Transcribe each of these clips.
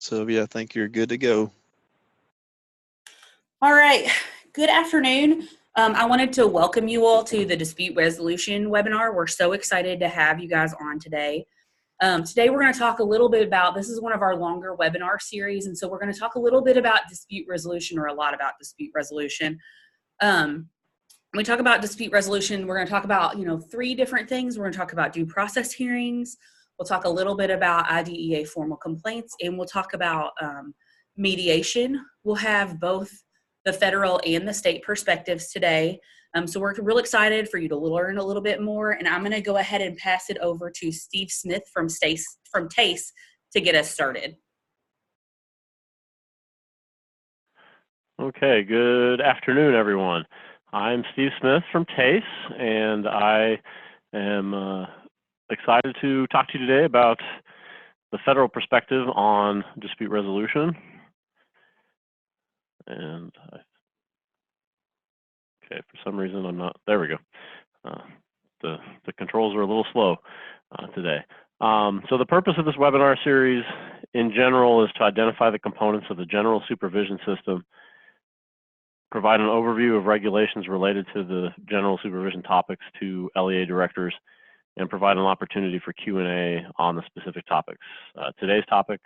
Sylvia, I think you're good to go. All right, good afternoon. I wanted to welcome you all to the dispute resolution webinar. We're so excited to have you guys on today. Today we're going to talk a little bit about, this is one of our longer webinar series, and so we're going to talk a little bit about dispute resolution, or a lot about dispute resolution. When we talk about dispute resolution, we're going to talk about, three different things. We're going to talk about due process hearings. We'll talk a little bit about IDEA formal complaints, and we'll talk about mediation. We'll have both the federal and the state perspectives today. So we're real excited for you to learn a little bit more, and I'm going to go ahead and pass it over to Steve Smith from TACE to get us started. Okay, good afternoon, everyone. I'm Steve Smith from TACE, and I am excited to talk to you today about the federal perspective on dispute resolution. And okay, for some reason I'm not, there we go. The controls are a little slow today. So the purpose of this webinar series in general is to identify the components of the general supervision system, provide an overview of regulations related to the general supervision topics to LEA directors, and provide an opportunity for Q&A on the specific topics. Today's topic,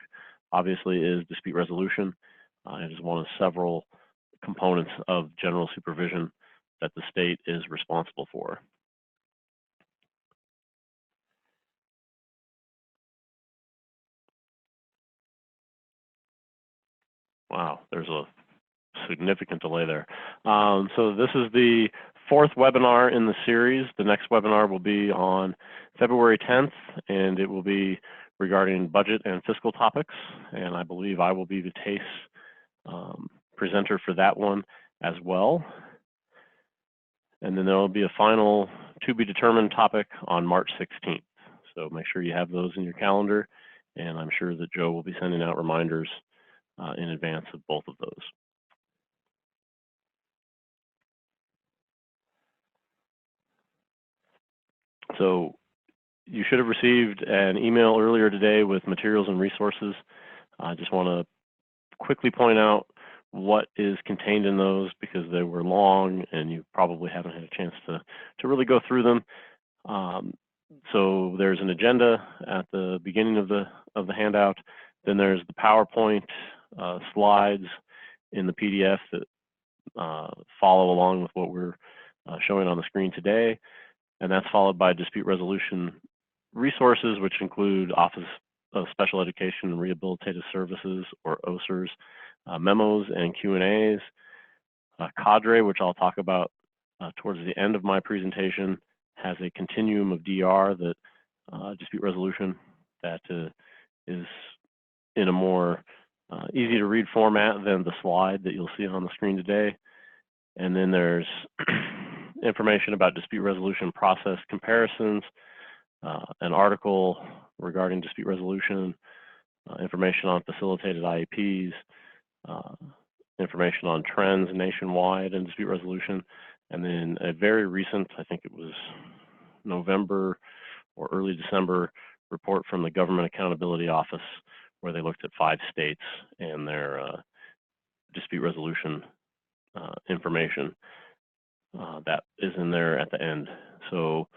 obviously, is dispute resolution. It is one of several components of general supervision that the state is responsible for. Wow, there's a significant delay there. So this is the fourth webinar in the series. The next webinar will be on February 10th, and it will be regarding budget and fiscal topics. And I believe I will be the TACE presenter for that one as well. And then there will be a final to be determined topic on March 16th. So make sure you have those in your calendar, and I'm sure that Joe will be sending out reminders in advance of both of those. So you should have received an email earlier today with materials and resources. I just want to quickly point out what is contained in those, because they were long and you probably haven't had a chance to really go through them. So there's an agenda at the beginning of the handout. Then there's the PowerPoint slides in the PDF that follow along with what we're showing on the screen today. And that's followed by dispute resolution resources, which include Office of Special Education and Rehabilitative Services, or OSERS, memos and Q&As. Cadre, which I'll talk about towards the end of my presentation, has a continuum of DR, that dispute resolution, that is in a more easy to read format than the slide that you'll see on the screen today. And then there's information about dispute resolution process comparisons, an article regarding dispute resolution, information on facilitated IEPs, information on trends nationwide in dispute resolution, and then a very recent, I think it was November or early December, report from the Government Accountability Office, where they looked at 5 states and their dispute resolution information. That is in there at the end. So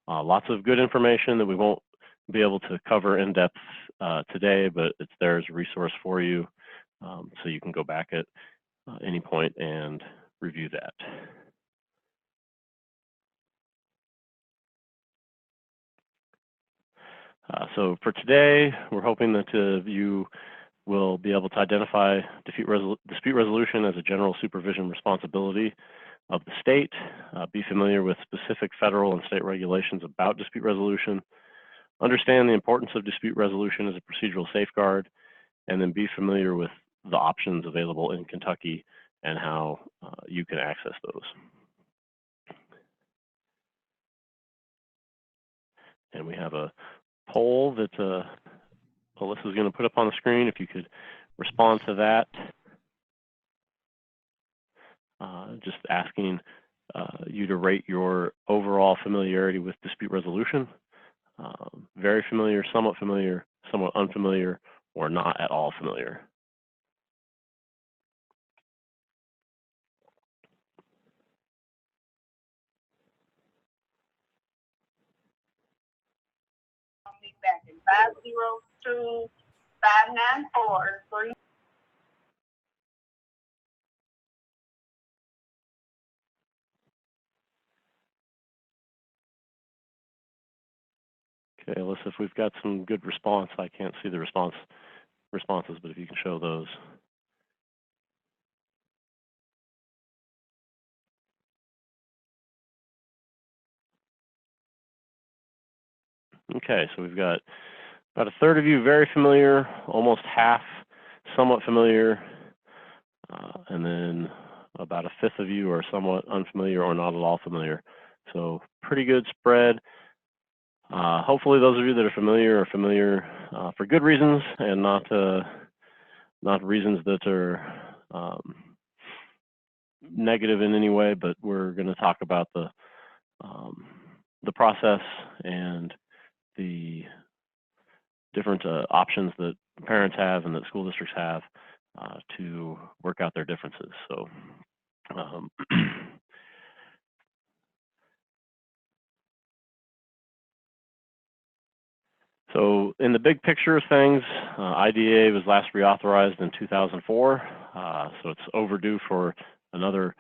lots of good information that we won't be able to cover in depth today, but it's there as a resource for you, so you can go back at any point and review that. So for today, we're hoping that you will be able to identify dispute resolution as a general supervision responsibility of the state, be familiar with specific federal and state regulations about dispute resolution, understand the importance of dispute resolution as a procedural safeguard, and then be familiar with the options available in Kentucky and how you can access those. And we have a poll that Alyssa's going to put up on the screen. If you could respond to that. Just asking you to rate your overall familiarity with dispute resolution. Very familiar, somewhat unfamiliar, or not at all familiar. Back in 502-594-3. Okay, Alyssa, if we've got some good response, I can't see the responses, but if you can show those. Okay, so we've got about a third of you very familiar, almost half somewhat familiar, and then about a fifth of you are somewhat unfamiliar or not at all familiar. So pretty good spread. Hopefully those of you that are familiar for good reasons and not reasons that are negative in any way, but we're going to talk about the process and the different options that parents have and that school districts have to work out their differences. So so in the big picture of things, IDEA was last reauthorized in 2004, so it's overdue for another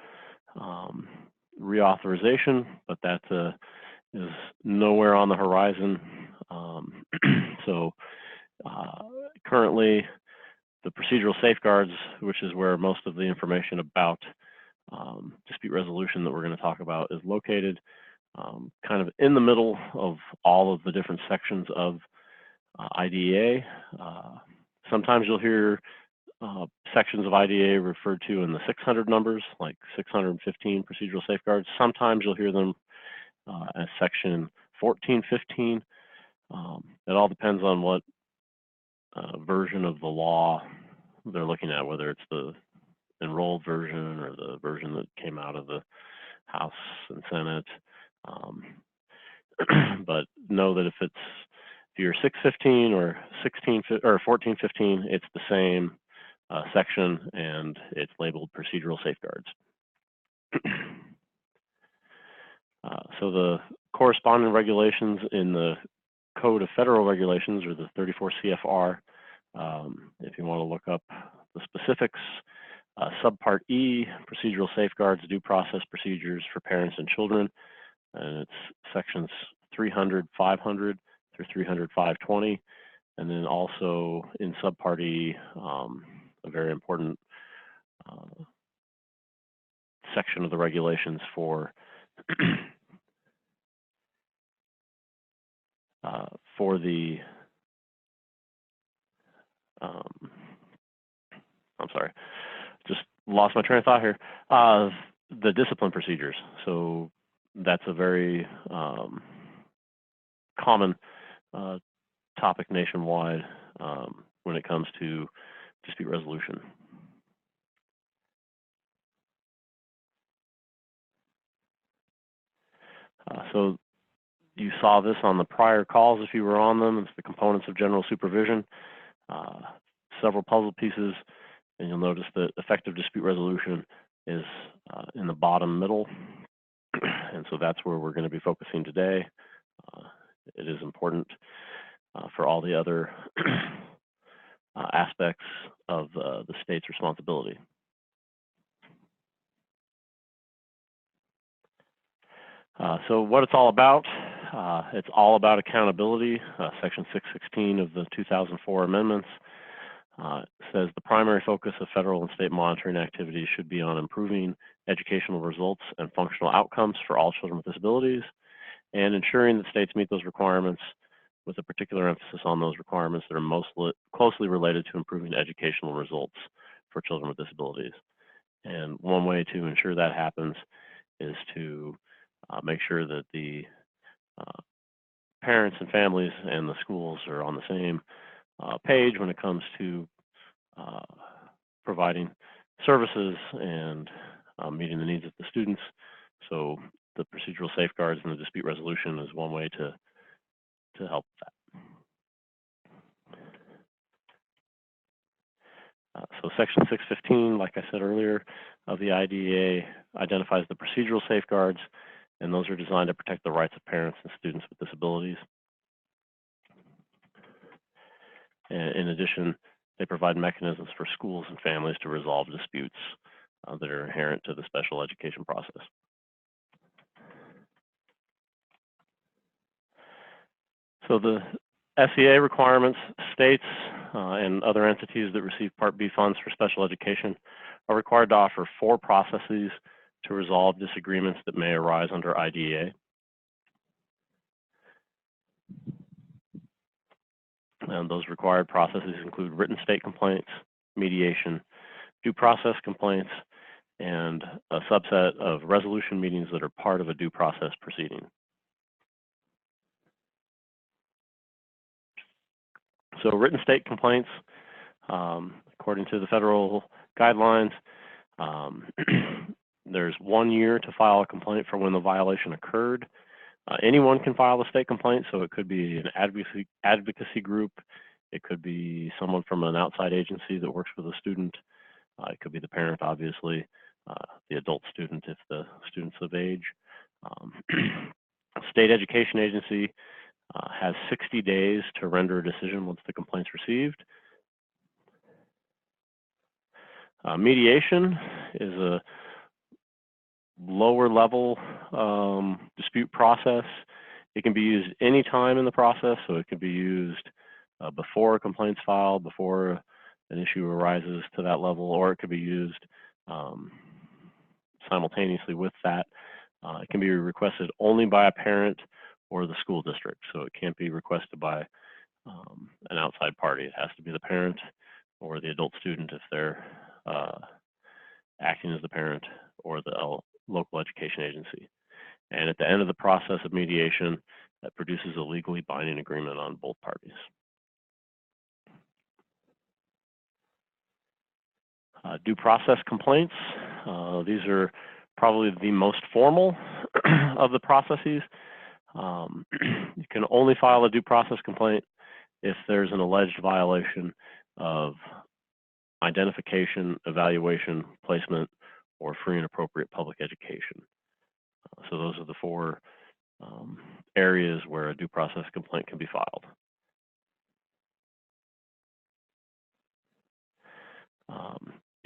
reauthorization, but that is nowhere on the horizon. So currently, the procedural safeguards, which is where most of the information about dispute resolution that we're going to talk about is located, kind of in the middle of all of the different sections of IDEA. Sometimes you'll hear sections of IDEA referred to in the 600 numbers, like 615 procedural safeguards. Sometimes you'll hear them as section 1415. It all depends on what version of the law they're looking at, whether it's the enrolled version or the version that came out of the House and Senate. But know that if you're 615 or 1415, it's the same section and it's labeled procedural safeguards. So the corresponding regulations in the Code of Federal Regulations, or the 34 CFR, if you want to look up the specifics, subpart E, procedural safeguards, due process procedures for parents and children, and it's sections 300, 500 through 300, 520, and then also in subpart E, a very important section of the regulations for the I'm sorry, just lost my train of thought here. The discipline procedures. So that's a very common topic nationwide when it comes to dispute resolution. So you saw this on the prior calls if you were on them. It's the components of general supervision, several puzzle pieces, and you'll notice that effective dispute resolution is in the bottom middle, and so that's where we're going to be focusing today. It is important for all the other aspects of the state's responsibility. So what it's all about accountability. Section 616 of the 2004 amendments says the primary focus of federal and state monitoring activities should be on improving educational results and functional outcomes for all children with disabilities, and ensuring that states meet those requirements with a particular emphasis on those requirements that are most closely related to improving educational results for children with disabilities. And one way to ensure that happens is to make sure that the parents and families and the schools are on the same page when it comes to providing services and meeting the needs of the students. So the procedural safeguards and the dispute resolution is one way to help that. So Section 615, like I said earlier, of the IDEA identifies the procedural safeguards, and those are designed to protect the rights of parents and students with disabilities. And in addition, they provide mechanisms for schools and families to resolve disputes that are inherent to the special education process. So the SEA requirements, states and other entities that receive Part B funds for special education are required to offer 4 processes to resolve disagreements that may arise under IDEA. And those required processes include written state complaints, mediation, due process complaints, and a subset of resolution meetings that are part of a due process proceeding. So written state complaints, according to the federal guidelines, there's 1 year to file a complaint for when the violation occurred. Anyone can file a state complaint, so it could be an advocacy group, it could be someone from an outside agency that works with a student, it could be the parent, obviously, the adult student if the student's of age. State education agency has 60 days to render a decision once the complaint's received. Mediation is a lower level dispute process. It can be used any time in the process, so it can be used before a complaint's filed, before an issue arises to that level, or it could be used simultaneously with that. It can be requested only by a parent or the school district, so it can't be requested by an outside party. It has to be the parent or the adult student if they're acting as the parent, or the local education agency. And at the end of the process of mediation, that produces a legally binding agreement on both parties. Due process complaints. These are probably the most formal of the processes. You can only file a due process complaint if there's an alleged violation of identification, evaluation, placement, or free and appropriate public education. So those are the 4 areas where a due process complaint can be filed.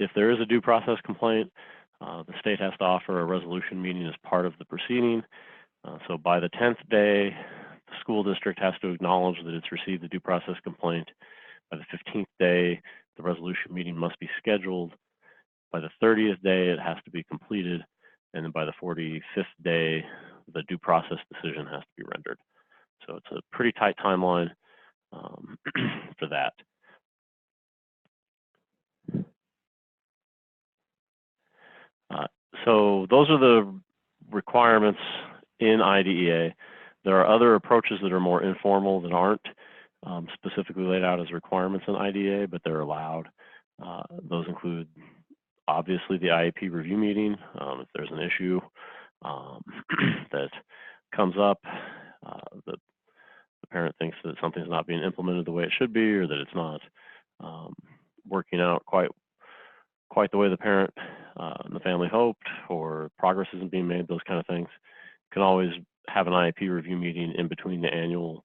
If there is a due process complaint, the state has to offer a resolution meeting as part of the proceeding. So by the 10th day, the school district has to acknowledge that it's received the due process complaint. By the 15th day, the resolution meeting must be scheduled. By the 30th day, it has to be completed. And then by the 45th day, the due process decision has to be rendered. So it's a pretty tight timeline for that. So those are the requirements in IDEA. There are other approaches that are more informal that aren't specifically laid out as requirements in IDEA, but they're allowed. Those include, obviously, the IEP review meeting. If there's an issue that comes up, the parent thinks that something's not being implemented the way it should be, or that it's not working out quite the way the parent and the family hoped, or progress isn't being made, those kind of things. You can always have an IEP review meeting in between the annual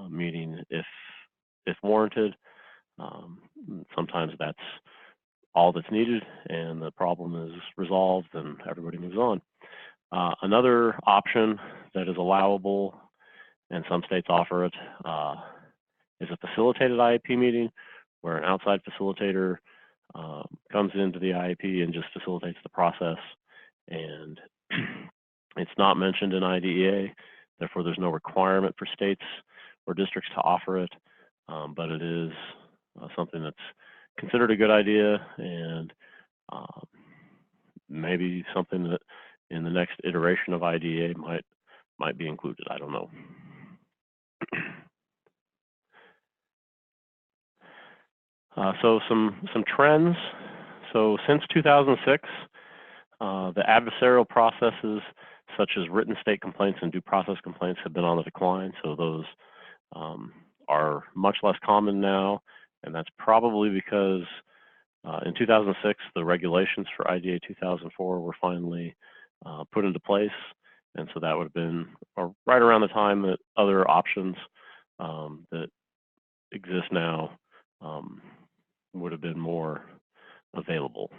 meeting if warranted. Sometimes that's all that's needed and the problem is resolved and everybody moves on. Another option that is allowable, and some states offer it, is a facilitated IEP meeting where an outside facilitator comes into the IEP and just facilitates the process. And it's not mentioned in IDEA, therefore there's no requirement for states or districts to offer it, but it is something that's considered a good idea, and maybe something that in the next iteration of IDEA might be included. I don't know. So some trends. So since 2006, the adversarial processes such as written state complaints and due process complaints have been on the decline. So those are much less common now, and that's probably because In 2006, the regulations for IDA 2004 were finally put into place, and so that would have been right around the time that other options that exist now would have been more available.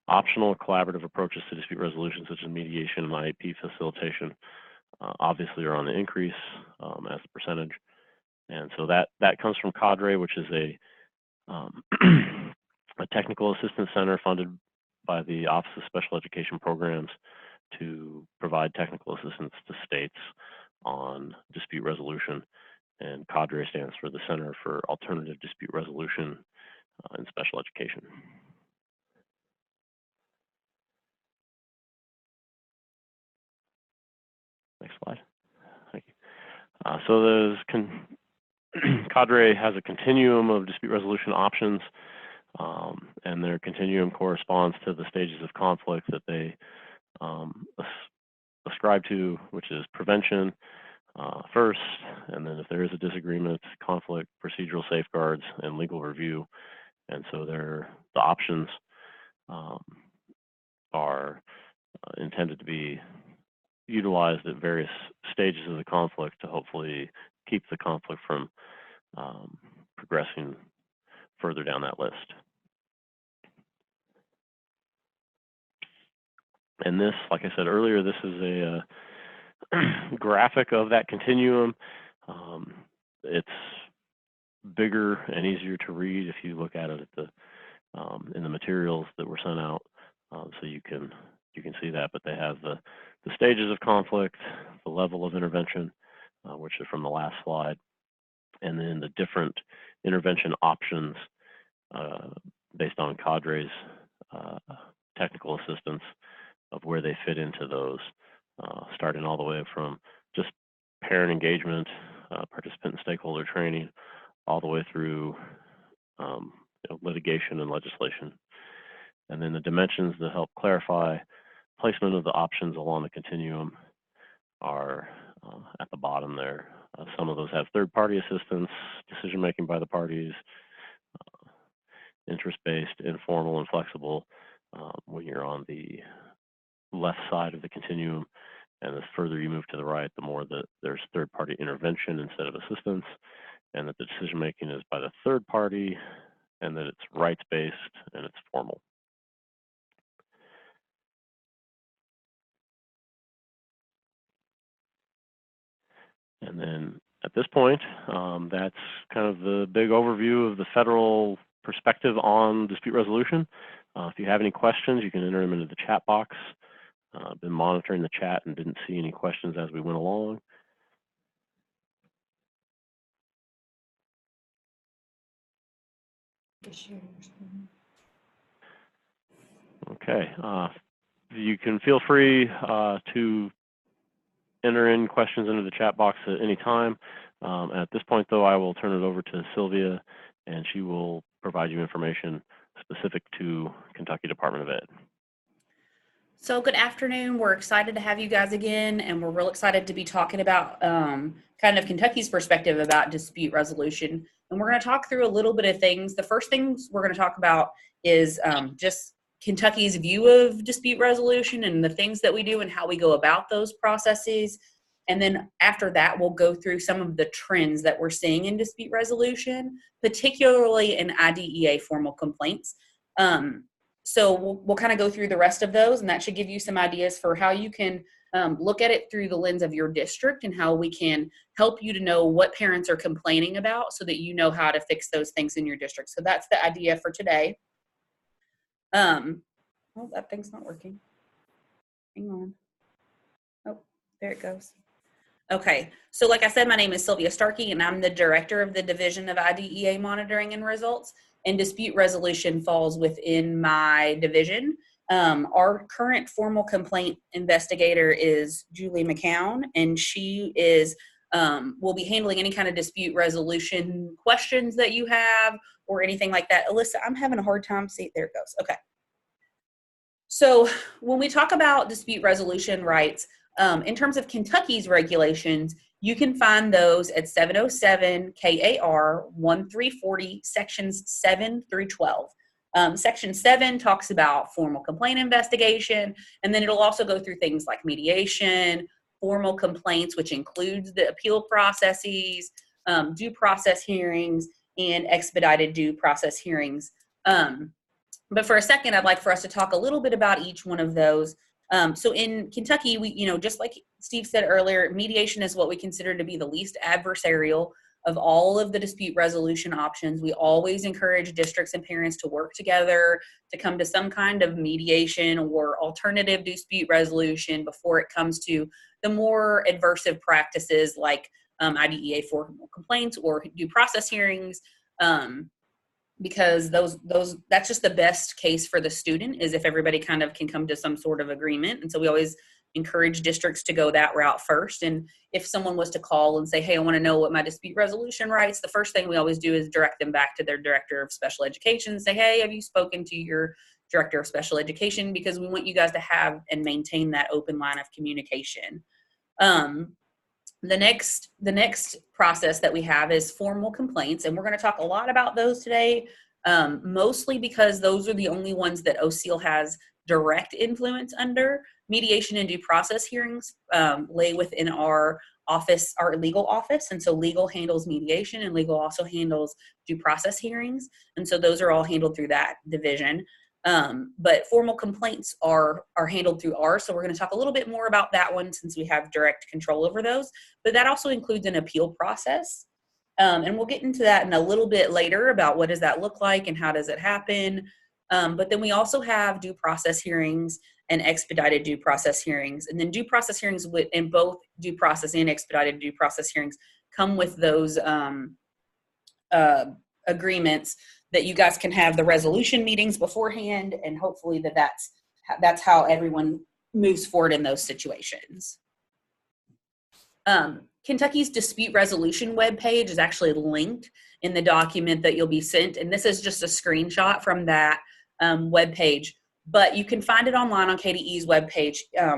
Optional collaborative approaches to dispute resolution, such as mediation and IEP facilitation, obviously are on the increase as a percentage. And so that comes from Cadre, which is a technical assistance center funded by the Office of Special Education Programs to provide technical assistance to states on dispute resolution. And Cadre stands for the Center for Alternative Dispute Resolution in Special Education. Next slide. Thank you. So there's Cadre has a continuum of dispute resolution options, and their continuum corresponds to the stages of conflict that they ascribe to, which is prevention first, and then if there is a disagreement, conflict, procedural safeguards, and legal review. And so the options are intended to be utilized at various stages of the conflict to hopefully keep the conflict from progressing further down that list. And this, like I said earlier, this is a graphic of that continuum. It's bigger and easier to read if you look at it at in the materials that were sent out, so you can see that. But they have the stages of conflict, the level of intervention, which is from the last slide, and then the different intervention options based on Cadre's technical assistance of where they fit into those, starting all the way from just parent engagement, participant and stakeholder training, all the way through litigation and legislation. And then the dimensions that help clarify placement of the options along the continuum are at the bottom there. Some of those have third-party assistance, decision-making by the parties, interest-based, informal, and flexible when you're on the left side of the continuum. And the further you move to the right, the more that there's third-party intervention instead of assistance, and that the decision-making is by the third party, and that it's rights-based and it's formal. And then at this point, that's kind of the big overview of the federal perspective on dispute resolution. If you have any questions, you can enter them into the chat box. I've been monitoring the chat and didn't see any questions as we went along. Okay, you can feel free to enter in questions into the chat box at any time. At this point, though, I will turn it over to Sylvia, and she will provide you information specific to Kentucky Department of Ed. So good afternoon. We're excited to have you guys again, and we're real excited to be talking about kind of Kentucky's perspective about dispute resolution. And we're going to talk through a little bit of things. The first things we're going to talk about is just Kentucky's view of dispute resolution and the things that we do and how we go about those processes. And then after that, we'll go through some of the trends that we're seeing in dispute resolution, particularly in IDEA formal complaints. So we'll kind of go through the rest of those, and that should give you some ideas for how you can look at it through the lens of your district and how we can help you to know what parents are complaining about so that you know how to fix those things in your district. So that's the idea for today. Oh, that thing's not working. Hang on. Oh, there it goes. Okay, so like I said, my name is Sylvia Starkey, and I'm the director of the Division of IDEA Monitoring and Results, and dispute resolution falls within my division. Our current formal complaint investigator is Julie McCown, and she is will be handling any kind of dispute resolution questions that you have or anything like that. Alyssa, I'm having a hard time. See, there it goes. Okay. So when we talk about dispute resolution rights, in terms of Kentucky's regulations, you can find those at 707 KAR 1340 sections 7 through 12. Section 7 talks about formal complaint investigation, and then it'll also go through things like mediation, formal complaints, which includes the appeal processes, due process hearings, and expedited due process hearings. But for a second, I'd like for us to talk a little bit about each one of those. So in Kentucky, we, just like Steve said earlier, mediation is what we consider to be the least adversarial of all of the dispute resolution options. We always encourage districts and parents to work together to come to some kind of mediation or alternative dispute resolution before it comes to the more adversive practices like IDEA formal complaints or due process hearings, because that's just the best case for the student, is if everybody kind of can come to some sort of agreement. And so we always encourage districts to go that route first. And if someone was to call and say, hey, I want to know what my dispute resolution rights, the first thing we always do is direct them back to their director of special education and say, hey, have you spoken to your director of special education? Because we want you guys to have and maintain that open line of communication. The next process that we have is formal complaints, and we're going to talk a lot about those today, mostly because those are the only ones that OCEAL has direct influence under. Mediation and due process hearings lay within our office, our legal office, and so legal handles mediation and legal also handles due process hearings, and so those are all handled through that division. But formal complaints are handled through ours, so we're going to talk a little bit more about that one since we have direct control over those. But that also includes an appeal process, and we'll get into that in a little bit later about what does that look like and how does it happen. But then we also have due process hearings and expedited due process hearings, and then due process hearings in both due process and expedited due process hearings come with those agreements that you guys can have the resolution meetings beforehand, and hopefully that's how everyone moves forward in those situations. Kentucky's dispute resolution webpage is actually linked in the document that you'll be sent, and this is just a screenshot from that webpage, but you can find it online on KDE's webpage.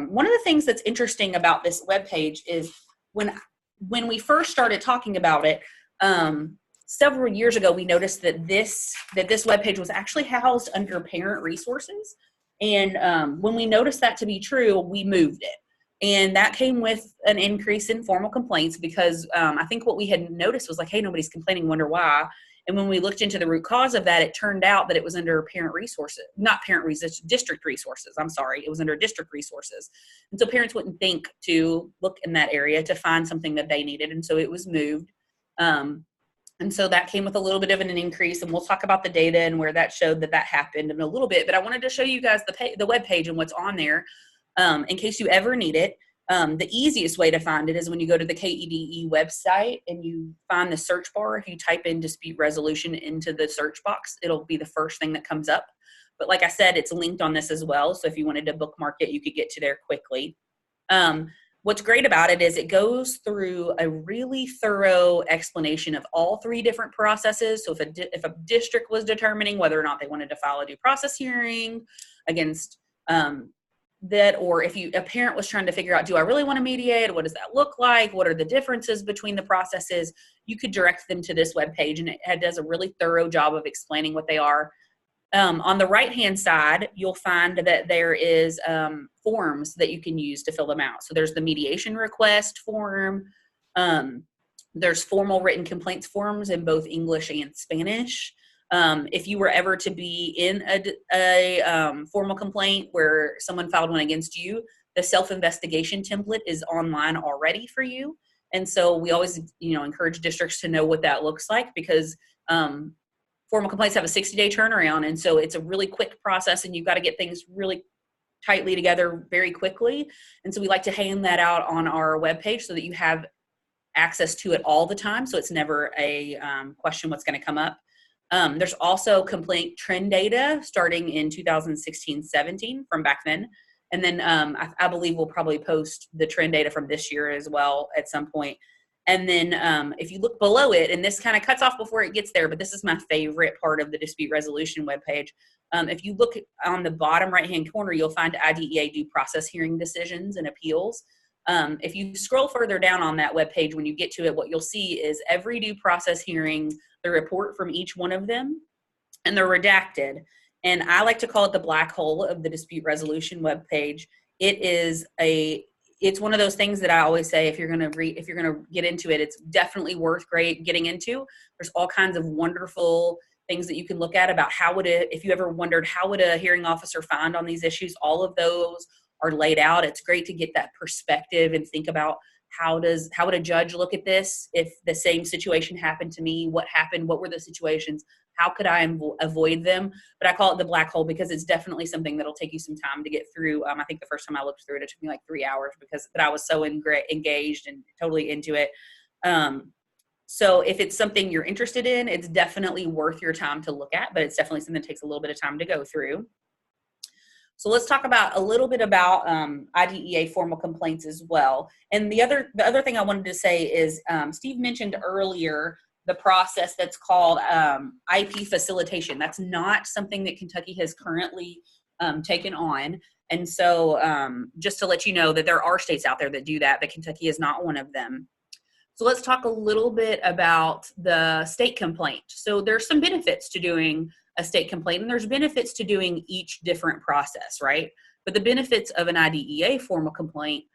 One of the things that's interesting about this webpage is when we first started talking about it, several years ago, we noticed that this webpage was actually housed under parent resources. And when we noticed that to be true, we moved it. And that came with an increase in formal complaints because I think what we had noticed was like, hey, nobody's complaining, wonder why. And when we looked into the root cause of that, it turned out that it was under parent resources, not parent resources, district resources. I'm sorry. It was under district resources. And so parents wouldn't think to look in that area to find something that they needed. And so it was moved. And so that came with a little bit of an increase, and we'll talk about the data and where that showed that happened in a little bit. But I wanted to show you guys the web page and what's on there in case you ever need it. The easiest way to find it is when you go to the KEDE website and you find the search bar. If you type in dispute resolution into the search box, it'll be the first thing that comes up. But like I said, it's linked on this as well. So if you wanted to bookmark it, you could get to there quickly. What's great about it is it goes through a really thorough explanation of all three different processes. So if a district was determining whether or not they wanted to file a due process hearing against that, or if a parent was trying to figure out, do I really want to mediate? What does that look like? What are the differences between the processes? You could direct them to this webpage, and it does a really thorough job of explaining what they are. On the right-hand side, you'll find that there is forms that you can use to fill them out. So there's the mediation request form. There's formal written complaints forms in both English and Spanish. If you were ever to be in a formal complaint where someone filed one against you, the self-investigation template is online already for you. And so we always, encourage districts to know what that looks like, because formal complaints have a 60-day turnaround, and so it's a really quick process, and you've got to get things really tightly together very quickly. And so we like to hand that out on our webpage so that you have access to it all the time, so it's never a question what's going to come up. There's also complaint trend data starting in 2016-17 from back then. And then I believe we'll probably post the trend data from this year as well at some point. And then if you look below it, and this kind of cuts off before it gets there, but this is my favorite part of the dispute resolution webpage. If you look on the bottom right-hand corner, you'll find IDEA due process hearing decisions and appeals. If you scroll further down on that webpage, when you get to it, what you'll see is every due process hearing, the report from each one of them, and they're redacted. And I like to call it the black hole of the dispute resolution webpage. It's one of those things that I always say, if you're going to get into it, it's definitely worth getting into. There's all kinds of wonderful things that you can look at about if you ever wondered how would a hearing officer find on these issues, all of those are laid out. It's great to get that perspective and think about how would a judge look at this if the same situation happened to me? What happened? What were the situations? How could I avoid them? But I call it the black hole because it's definitely something that'll take you some time to get through. I think the first time I looked through it, it took me like 3 hours but I was so engaged and totally into it. So if it's something you're interested in, it's definitely worth your time to look at, but it's definitely something that takes a little bit of time to go through. So let's talk a little bit about IDEA formal complaints as well. And the other thing I wanted to say is Steve mentioned earlier the process that's called IP facilitation. That's not something that Kentucky has currently taken on. And so just to let you know that there are states out there that do that, but Kentucky is not one of them. So let's talk a little bit about the state complaint. So there's some benefits to doing a state complaint, and there's benefits to doing each different process, right? But the benefits of an IDEA formal complaint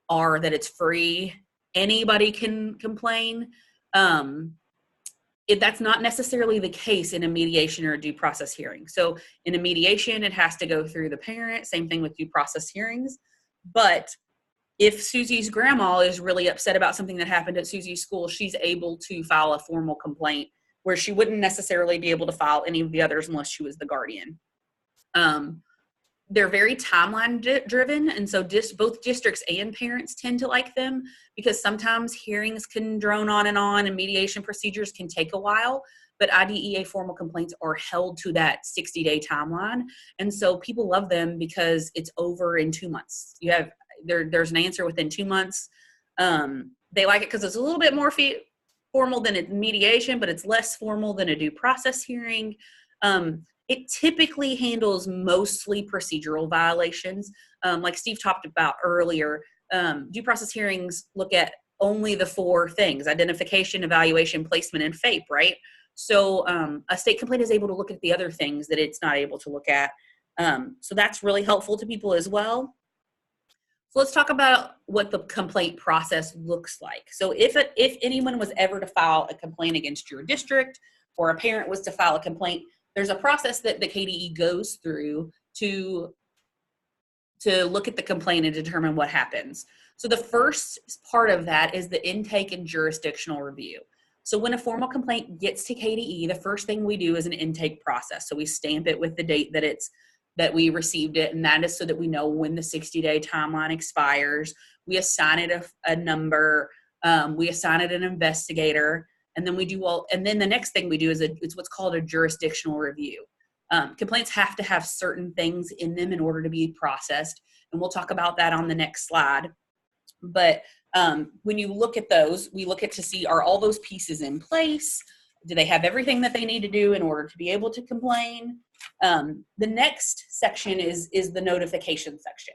are that it's free. Anybody can complain. That's not necessarily the case in a mediation or a due process hearing. So in a mediation, it has to go through the parent, same thing with due process hearings. But if Susie's grandma is really upset about something that happened at Susie's school, she's able to file a formal complaint where she wouldn't necessarily be able to file any of the others unless she was the guardian. They're very timeline driven, and so both districts and parents tend to like them because sometimes hearings can drone on and mediation procedures can take a while, but IDEA formal complaints are held to that 60-day timeline, and so people love them because it's over in 2 months. There's an answer within 2 months. They like it because it's a little bit more formal than a mediation, but it's less formal than a due process hearing. It typically handles mostly procedural violations. Like Steve talked about earlier, due process hearings look at only the 4 things: identification, evaluation, placement, and FAPE, right? So a state complaint is able to look at the other things that it's not able to look at. So that's really helpful to people as well. So let's talk about what the complaint process looks like. So if anyone was ever to file a complaint against your district, or a parent was to file a complaint, there's a process that the KDE goes through to look at the complaint and determine what happens. So the first part of that is the intake and jurisdictional review. So when a formal complaint gets to KDE, the first thing we do is an intake process. So we stamp it with the date that we received it, and that is so that we know when the 60-day timeline expires. We assign it a number, we assign it an investigator, and then the next thing we do is it's what's called a jurisdictional review. Complaints have to have certain things in them in order to be processed, and we'll talk about that on the next slide. But when you look at those, we look at to see, are all those pieces in place? Do they have everything that they need to do in order to be able to complain? The next section is the notification section.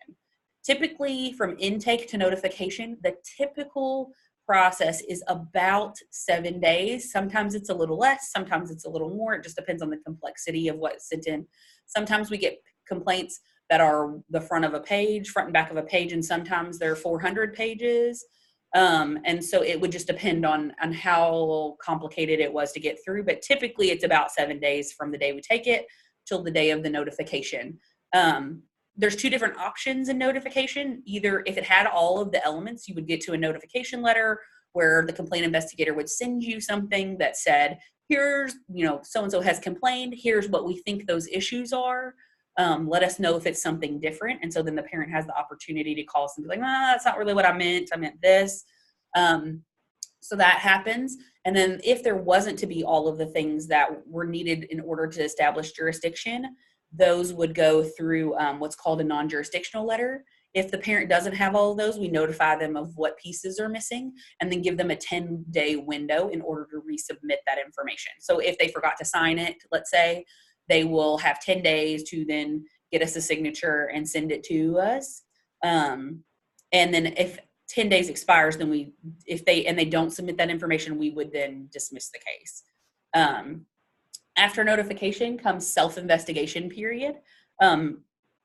Typically, from intake to notification, the typical process is about 7 days. Sometimes it's a little less, sometimes it's a little more. It just depends on the complexity of what's sent in. Sometimes we get complaints that are the front and back of a page, and sometimes they're 400 pages. And so it would just depend on how complicated it was to get through. But typically it's about 7 days from the day we take it till the day of the notification. There's 2 different options in notification. Either if it had all of the elements, you would get to a notification letter where the complaint investigator would send you something that said, here's, so-and-so has complained, here's what we think those issues are. Let us know if it's something different. And so then the parent has the opportunity to call us and be like, that's not really what I meant this. So that happens. And then if there wasn't to be all of the things that were needed in order to establish jurisdiction, those would go through what's called a non-jurisdictional letter. If the parent doesn't have all of those, we notify them of what pieces are missing and then give them a 10-day window in order to resubmit that information. So if they forgot to sign it, let's say, they will have 10 days to then get us a signature and send it to us. And then if 10 days expires, then they don't submit that information, we would then dismiss the case. After notification comes self-investigation period.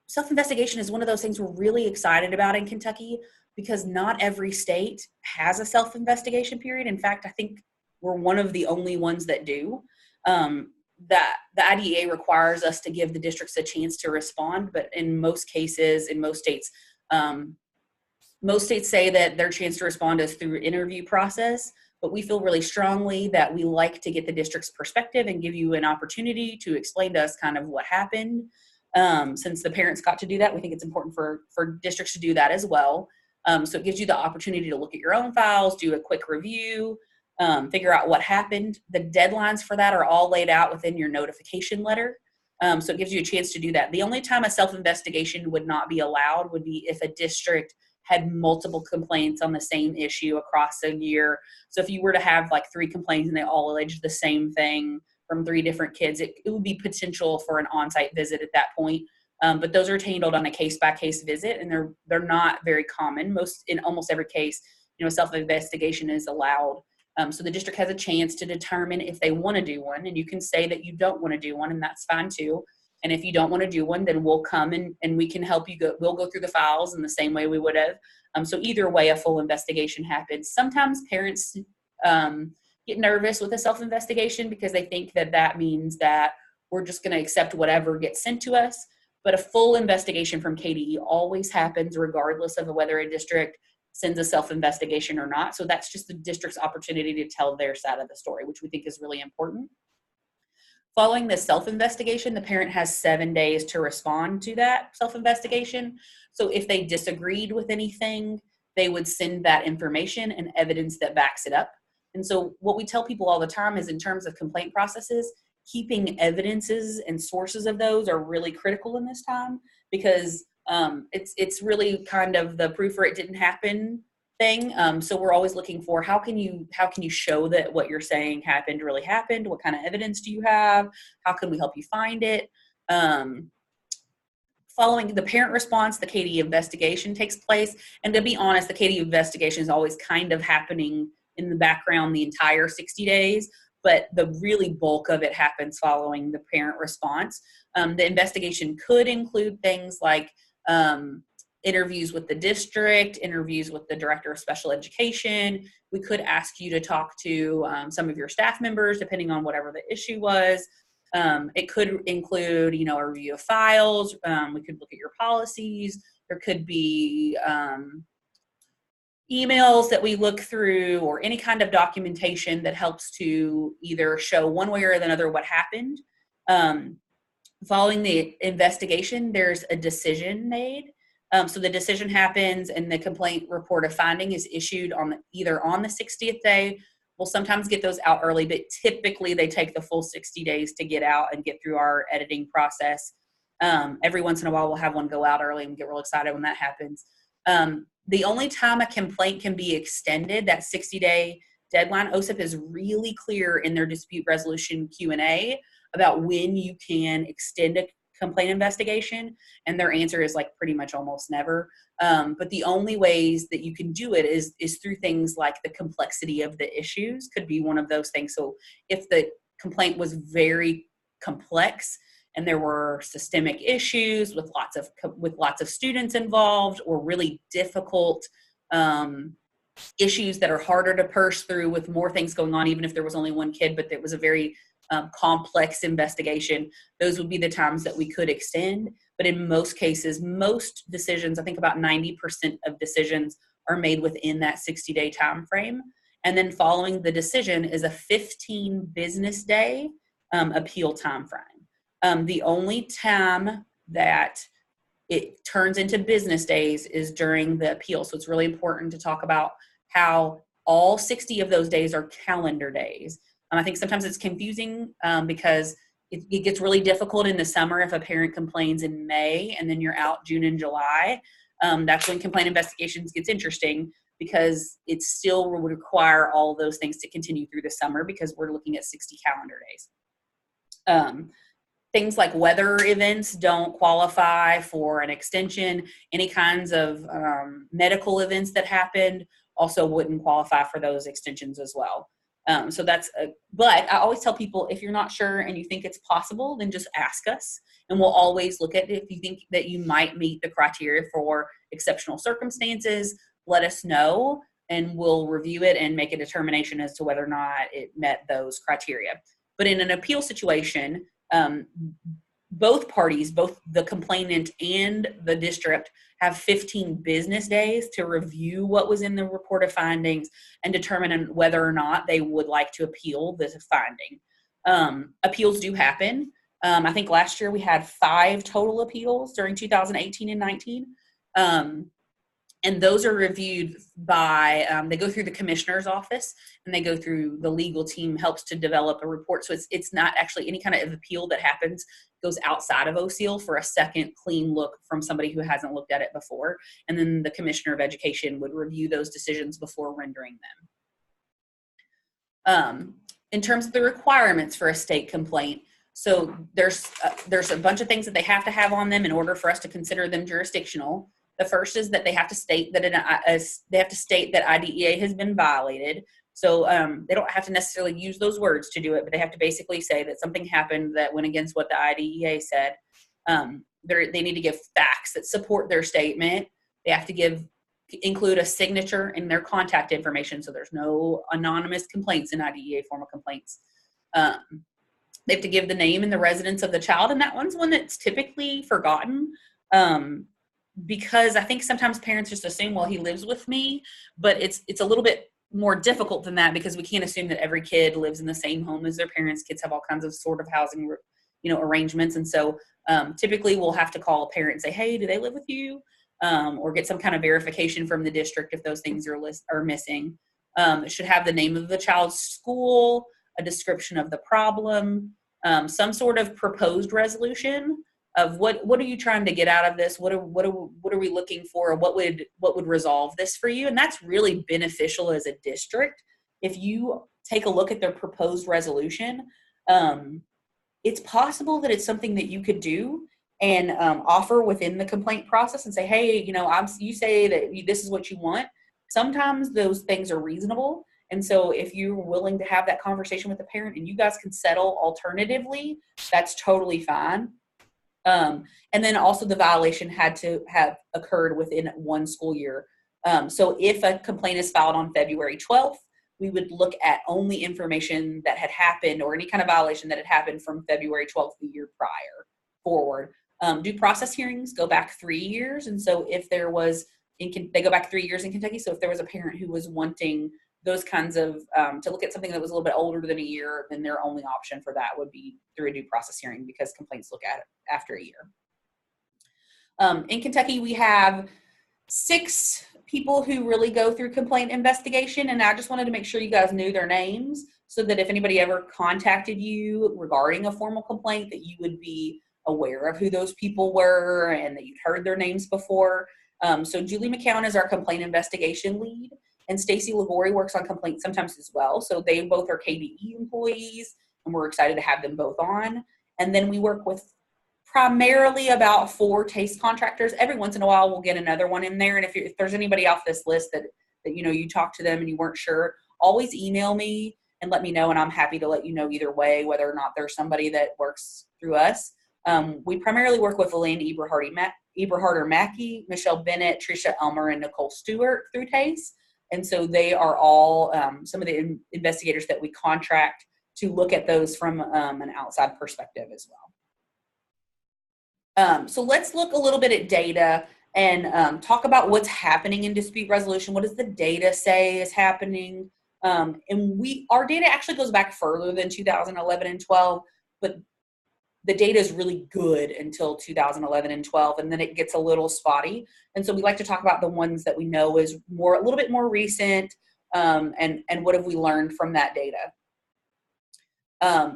Self-investigation is one of those things we're really excited about in Kentucky because not every state has a self-investigation period. In fact, I think we're one of the only ones that do. That the IDEA requires us to give the districts a chance to respond, but in most cases, in most states say that their chance to respond is through interview process, but we feel really strongly that we like to get the district's perspective and give you an opportunity to explain to us kind of what happened. Since the parents got to do that, we think it's important for districts to do that as well. So it gives you the opportunity to look at your own files, do a quick review, figure out what happened. The deadlines for that are all laid out within your notification letter. So it gives you a chance to do that. The only time a self-investigation would not be allowed would be if a district had multiple complaints on the same issue across a year. So if you were to have like 3 complaints and they all alleged the same thing from 3 different kids, it would be potential for an on-site visit at that point. But those are handled on a case-by-case visit, and they're not very common. In almost every case, self-investigation is allowed. So the district has a chance to determine if they want to do one, and you can say that you don't want to do one, and that's fine too. And if you don't want to do one, then we'll come and we can help you we'll go through the files in the same way we would have. So either way, a full investigation happens. Sometimes parents get nervous with a self-investigation because they think that means that we're just going to accept whatever gets sent to us. But a full investigation from KDE always happens regardless of whether a district sends a self-investigation or not. So that's just the district's opportunity to tell their side of the story, which we think is really important. Following the self-investigation, the parent has 7 days to respond to that self-investigation. So if they disagreed with anything, they would send that information and evidence that backs it up. And so what we tell people all the time is in terms of complaint processes, keeping evidences and sources of those are really critical in this time because it's really kind of the proof or it didn't happen thing. So we're always looking for how can you show that what you're saying really happened? What kind of evidence do you have? How can we help you find it? Following the parent response, the KDE investigation takes place. And to be honest, the KDE investigation is always kind of happening in the background the entire 60 days, but the really bulk of it happens following the parent response. The investigation could include things like interviews with the district, interviews with the director of special education. We could ask you to talk to some of your staff members, depending on whatever the issue was. It could include, a review of files. We could look at your policies. There could be emails that we look through or any kind of documentation that helps to either show one way or another what happened. Following the investigation, there's a decision made. So the decision happens and the complaint report of finding is issued either on the 60th day. We'll sometimes get those out early, but typically they take the full 60 days to get out and get through our editing process. Every once in a while, we'll have one go out early and we get real excited when that happens. The only time a complaint can be extended, that 60-day deadline, OSIP is really clear in their dispute resolution Q&A about when you can extend a complaint investigation, and their answer is like pretty much almost never. But the only ways that you can do it is through things like the complexity of the issues could be one of those things. So if the complaint was very complex and there were systemic issues with lots of students involved, or really difficult issues that are harder to parse through with more things going on, even if there was only one kid, but it was a very complex investigation, those would be the times that we could extend. But in most cases, most decisions, I think about 90% of decisions are made within that 60-day time frame. And then following the decision is a 15 business day appeal time frame. The only time that it turns into business days is during the appeal. So it's really important to talk about how all 60 of those days are calendar days. I think sometimes it's confusing because it gets really difficult in the summer if a parent complains in May and then you're out June and July. That's when complaint investigations gets interesting because it still would require all those things to continue through the summer because we're looking at 60 calendar days. Things like weather events don't qualify for an extension. Any kinds of medical events that happened also wouldn't qualify for those extensions as well. So that's, but I always tell people, if you're not sure and you think it's possible, then just ask us, and we'll always look at it. If you think that you might meet the criteria for exceptional circumstances, let us know, and we'll review it and make a determination as to whether or not it met those criteria. But in an appeal situation, both parties, both the complainant and the district, have 15 business days to review what was in the report of findings and determine whether or not they would like to appeal the finding. Appeals do happen. I think last year we had 5 total appeals during 2018 and 19. And those are reviewed by, they go through the commissioner's office, and they go through the legal team, helps to develop a report. So it's not actually any kind of appeal that happens, goes outside of OSEAL for a second clean look from somebody who hasn't looked at it before. And then the commissioner of education would review those decisions before rendering them. In terms of the requirements for a state complaint, so there's a bunch of things that they have to have on them in order for us to consider them jurisdictional. The first is that they have to state that IDEA has been violated. So they don't have to necessarily use those words to do it, but they have to basically say that something happened that went against what the IDEA said. They need to give facts that support their statement. They have to include a signature in their contact information, so there's no anonymous complaints in IDEA formal complaints. They have to give the name and the residence of the child, and that one's one that's typically forgotten. Because I think sometimes parents just assume, well, he lives with me, but it's a little bit more difficult than that, because we can't assume that every kid lives in the same home as their parents. Kids have all kinds of sort of housing, arrangements. And so typically we'll have to call a parent and say, hey, do they live with you? Or get some kind of verification from the district if those things are missing. It should have the name of the child's school, a description of the problem, some sort of proposed resolution of what are you trying to get out of this? What are we looking for? What would resolve this for you? And that's really beneficial as a district. If you take a look at their proposed resolution, it's possible that it's something that you could do and offer within the complaint process and say, hey, you say that this is what you want. Sometimes those things are reasonable. And so if you're willing to have that conversation with the parent and you guys can settle alternatively, that's totally fine. And then also the violation had to have occurred within 1 school year. So if a complaint is filed on February 12th, we would look at only information that had happened or any kind of violation that had happened from February 12th the year prior forward. Due process hearings go back 3 years. And so if there was, they go back 3 years in Kentucky. So if there was a parent who was wanting those kinds of, to look at something that was a little bit older than a year, then their only option for that would be through a due process hearing, because complaints look at it after a year. In Kentucky, we have 6 people who really go through complaint investigation, and I just wanted to make sure you guys knew their names so that if anybody ever contacted you regarding a formal complaint, that you would be aware of who those people were and that you'd heard their names before. So Julie McCown is our complaint investigation lead, and Stacy Lagori works on complaints sometimes as well. So they both are KDE employees, and we're excited to have them both on. And then we work with primarily about 4 taste contractors. Every once in a while, we'll get another one in there. And if there's anybody off this list that you talked to them and you weren't sure, always email me and let me know. And I'm happy to let you know either way, whether or not there's somebody that works through us. We primarily work with Elaine Eberharder-Mackey, Michelle Bennett, Tricia Elmer, and Nicole Stewart through TASE. And so they are all some of the investigators that we contract to look at those from an outside perspective as well. So let's look a little bit at data and talk about what's happening in dispute resolution. What does the data say is happening? And our data actually goes back further than 2011 and 12, but the data is really good until 2011 and 12, and then it gets a little spotty. And so we like to talk about the ones that we know is a little bit more recent, and what have we learned from that data.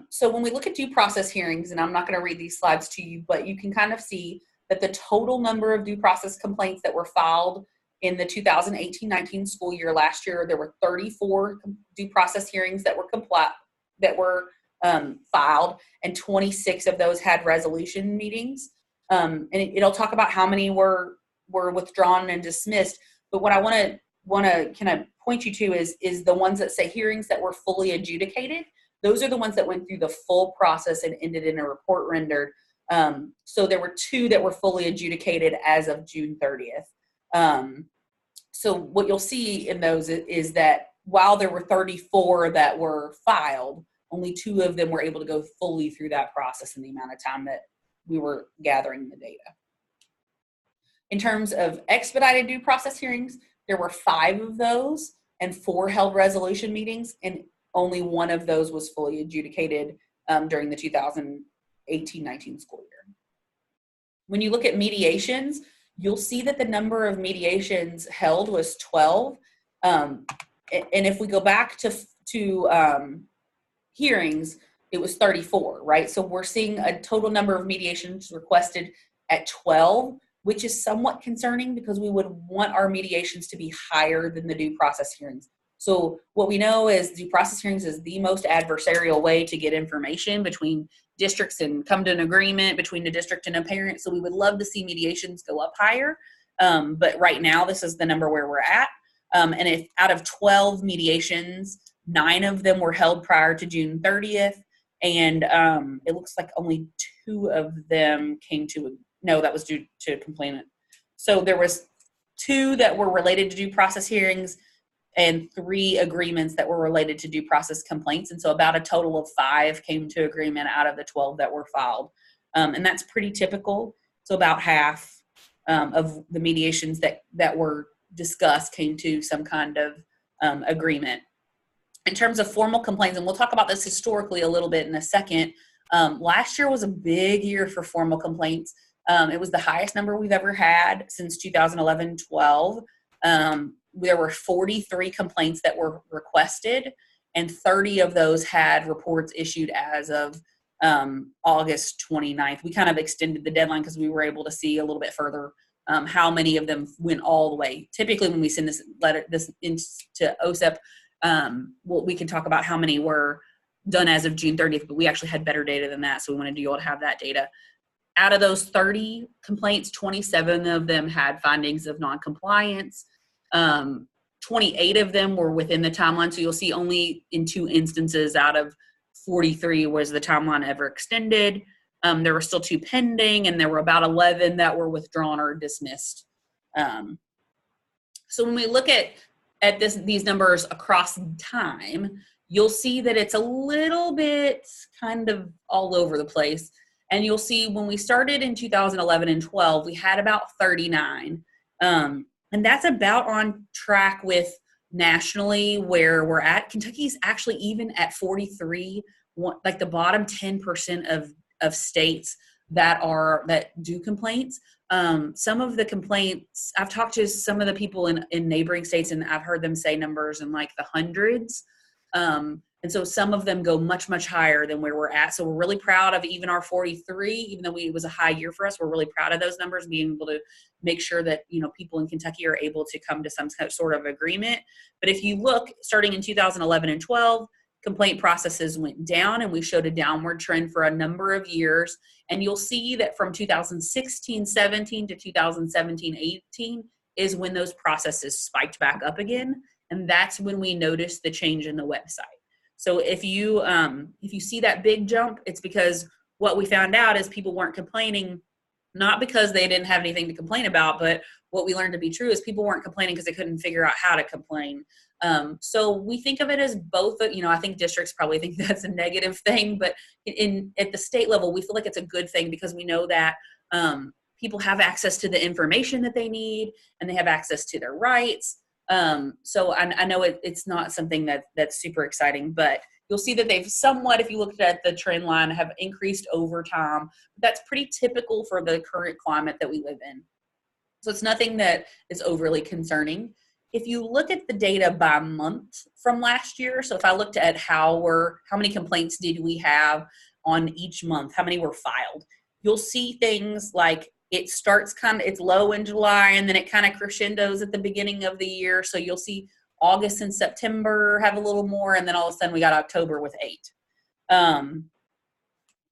So when we look at due process hearings, and I'm not going to read these slides to you, but you can kind of see that the total number of due process complaints that were filed in the 2018-19 school year last year, there were 34 due process hearings that were filed, and 26 of those had resolution meetings. And it'll talk about how many were withdrawn and dismissed. But what I want to want to kind of point you to is the ones that say hearings that were fully adjudicated. Those are the ones that went through the full process and ended in a report rendered. So there were 2 that were fully adjudicated as of June 30th. So what you'll see in those is that while there were 34 that were filed, only 2 of them were able to go fully through that process in the amount of time that we were gathering the data. In terms of expedited due process hearings, there were 5 of those and 4 held resolution meetings, and only 1 of those was fully adjudicated during the 2018-19 school year. When you look at mediations, you'll see that the number of mediations held was 12. And if we go back to hearings, it was 34, right? So we're seeing a total number of mediations requested at 12, which is somewhat concerning because we would want our mediations to be higher than the due process hearings. So what we know is due process hearings is the most adversarial way to get information between districts and come to an agreement between the district and a parent. So we would love to see mediations go up higher. But right now, this is the number where we're at. And if out of 12 mediations, 9 of them were held prior to June 30th. And it looks like only 2 of them came to, no, that was due to complainant. So there was 2 that were related to due process hearings and 3 agreements that were related to due process complaints. And so about a total of 5 came to agreement out of the 12 that were filed. And that's pretty typical. So about half of the mediations that were discussed came to some kind of agreement. In terms of formal complaints, and we'll talk about this historically a little bit in a second, last year was a big year for formal complaints. It was the highest number we've ever had since 2011-12. There were 43 complaints that were requested, and 30 of those had reports issued as of August 29th. We kind of extended the deadline because we were able to see a little bit further how many of them went all the way. Typically, when we send this into OSEP, we can talk about how many were done as of June 30th, but we actually had better data than that, so we wanted you all to have that data. Out of those 30 complaints, 27 of them had findings of noncompliance. 28 of them were within the timeline, so you'll see only in 2 instances out of 43 was the timeline ever extended. There were still 2 pending, and there were about 11 that were withdrawn or dismissed. So when we look at these numbers across time, you'll see that it's a little bit kind of all over the place. And you'll see when we started in 2011 and 12, we had about 39. And that's about on track with nationally where we're at. Kentucky's actually even at 43, like the bottom 10% of states that do complaints. Some of the complaints, I've talked to some of the people in neighboring states, and I've heard them say numbers in like the hundreds. And so some of them go much, much higher than where we're at. So we're really proud of even our 43, even though it was a high year for us. We're really proud of those numbers, being able to make sure that, people in Kentucky are able to come to some sort of agreement. But if you look, starting in 2011 and 12, complaint processes went down, and we showed a downward trend for a number of years. And you'll see that from 2016-17 to 2017-18 is when those processes spiked back up again. And that's when we noticed the change in the website. So if you see that big jump, it's because what we found out is people weren't complaining, not because they didn't have anything to complain about, but what we learned to be true is people weren't complaining because they couldn't figure out how to complain. So we think of it as both, I think districts probably think that's a negative thing, but at the state level, we feel like it's a good thing because we know that people have access to the information that they need, and they have access to their rights. So I know it's not something that's super exciting, but you'll see that they've somewhat, if you looked at the trend line, have increased over time. That's pretty typical for the current climate that we live in. So it's nothing that is overly concerning. If you look at the data by month from last year, so if I looked at how many complaints did we have on each month, how many were filed, you'll see things like it starts it's low in July, and then it kind of crescendos at the beginning of the year. So you'll see August and September have a little more, and then all of a sudden we got October with 8,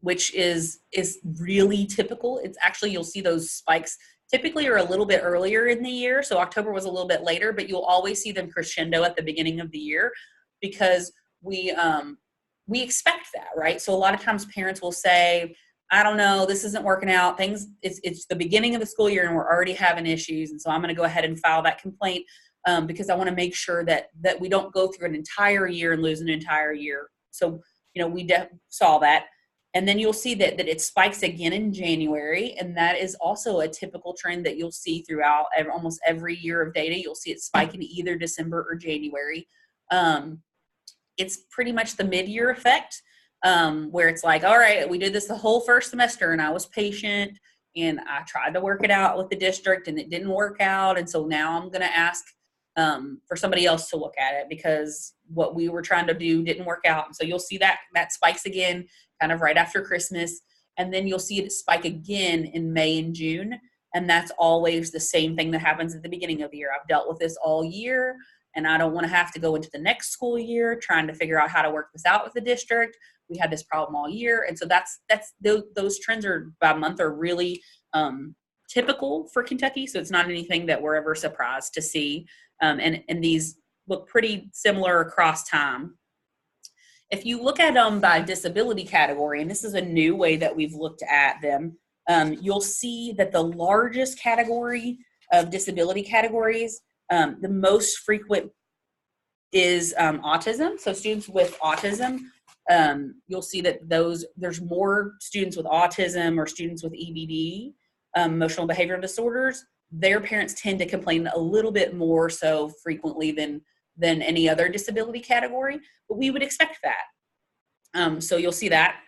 which is really typical. It's actually, you'll see those spikes typically are a little bit earlier in the year. So October was a little bit later, but you'll always see them crescendo at the beginning of the year because we expect that, right? So a lot of times parents will say, I don't know, this isn't working out. It's the beginning of the school year and we're already having issues. And so I'm going to go ahead and file that complaint because I want to make sure that we don't go through an entire year and lose an entire year. So, we saw that. And then you'll see that it spikes again in January. And that is also a typical trend that you'll see throughout almost every year of data. You'll see it spike in either December or January. It's pretty much the mid-year effect where it's like, all right, we did this the whole first semester and I was patient and I tried to work it out with the district and it didn't work out. And so now I'm going to ask for somebody else to look at it because what we were trying to do didn't work out. And so you'll see that spikes again kind of right after Christmas. And then you'll see it spike again in May and June. And that's always the same thing that happens at the beginning of the year. I've dealt with this all year and I don't want to have to go into the next school year trying to figure out how to work this out with the district. We had this problem all year. And so those trends are by month are really typical for Kentucky. So it's not anything that we're ever surprised to see. And these look pretty similar across time. If you look at them by disability category, and this is a new way that we've looked at them, you'll see that the largest category of disability categories, the most frequent is autism. So students with autism, you'll see that there's more students with autism or students with EBD, emotional behavioral disorders. Their parents tend to complain a little bit more so frequently than any other disability category, but we would expect that. So you'll see that.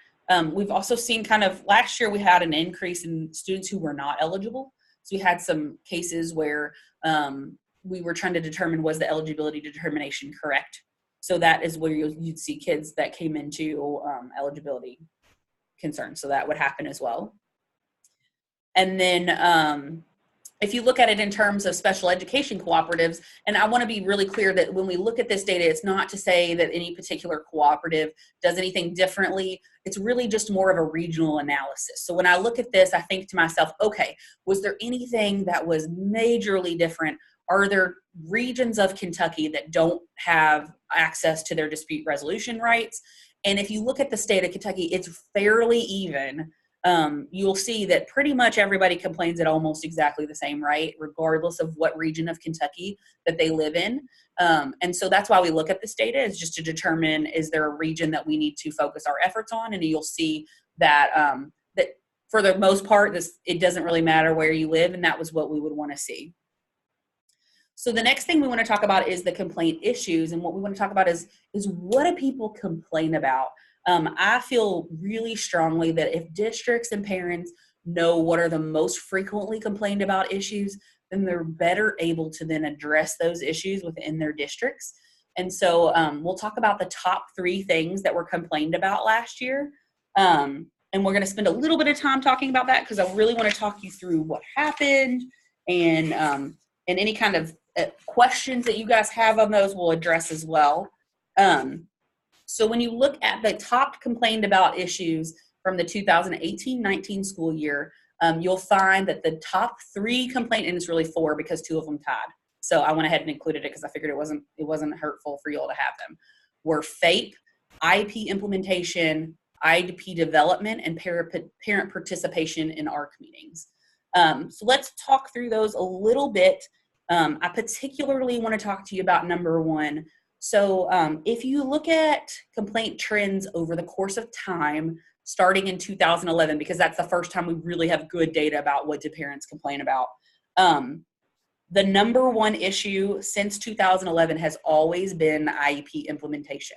We've also seen last year we had an increase in students who were not eligible. So we had some cases where we were trying to determine was the eligibility determination correct. So that is where you'd see kids that came into eligibility concerns. So that would happen as well. And then if you look at it in terms of special education cooperatives, and I want to be really clear that when we look at this data, it's not to say that any particular cooperative does anything differently. It's really just more of a regional analysis. So when I look at this, I think to myself, okay, was there anything that was majorly different? Are there regions of Kentucky that don't have access to their dispute resolution rights? And if you look at the state of Kentucky, it's fairly even. You'll see that pretty much everybody complains at almost exactly the same rate, regardless of what region of Kentucky that they live in. And so that's why we look at this data, is just to determine, is there a region that we need to focus our efforts on? And you'll see that that for the most part, it doesn't really matter where you live, and that was what we would want to see. So the next thing we want to talk about is the complaint issues, and what we want to talk about is what do people complain about? I feel really strongly that if districts and parents know what are the most frequently complained about issues, then they're better able to then address those issues within their districts. And so we'll talk about the top 3 things that were complained about last year. And we're going to spend a little bit of time talking about that because I really want to talk you through what happened and any kind of questions that you guys have on those we'll address as well. So when you look at the top complained about issues from the 2018-19 school year, you'll find that the top 3 complaint, and it's really 4 because 2 of them tied. So I went ahead and included it because I figured it wasn't hurtful for you all to have them, were FAPE, IEP implementation, IDP development, and parent participation in ARC meetings. So let's talk through those a little bit. I particularly want to talk to you about number 1. So if you look at complaint trends over the course of time, starting in 2011, because that's the first time we really have good data about what do parents complain about. The number 1 issue since 2011 has always been IEP implementation.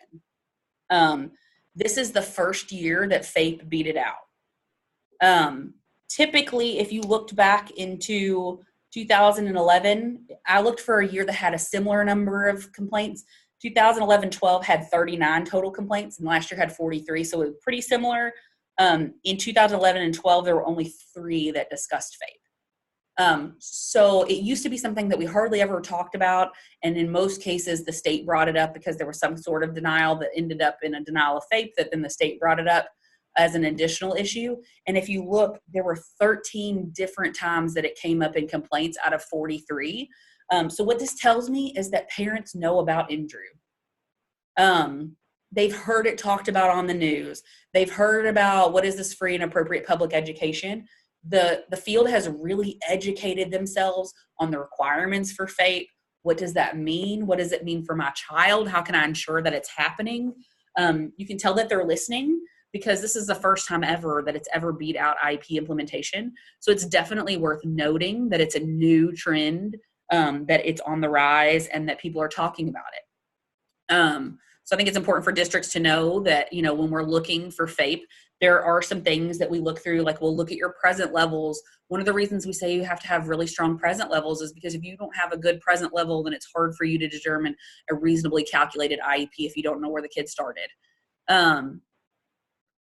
This is the first year that FAPE beat it out. Typically, if you looked back into 2011, I looked for a year that had a similar number of complaints. 2011-12 had 39 total complaints, and last year had 43, so it was pretty similar. In 2011 and 12, there were only 3 that discussed FAPE. So it used to be something that we hardly ever talked about, and in most cases, the state brought it up because there was some sort of denial that ended up in a denial of FAPE that then the state brought it up. as an additional issue. And if you look, there were 13 different times that it came up in complaints out of 43. So what this tells me is that parents know about Andrew. They've heard it talked about on the news. They've heard about what is this free and appropriate public education. The field has really educated themselves on the requirements for FAPE. What does that mean? What does it mean for my child? How can I ensure that it's happening? You can tell that they're listening because this is the first time ever that it's ever beat out IEP implementation. So it's definitely worth noting that it's a new trend, that it's on the rise, and that people are talking about it. So I think it's important for districts to know that, you know, when we're looking for FAPE, there are some things that we look through, like we'll look at your present levels. One of the reasons we say you have to have really strong present levels is because if you don't have a good present level, then it's hard for you to determine a reasonably calculated IEP if you don't know where the kid started.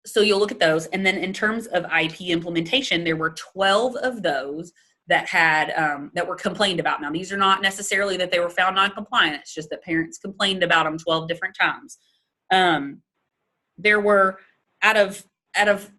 So you'll look at those. And then in terms of IEP implementation, there were 12 of those that had that were complained about. Now, these are not necessarily that they were found non-compliant. It's just that parents complained about them 12 different times. There were out of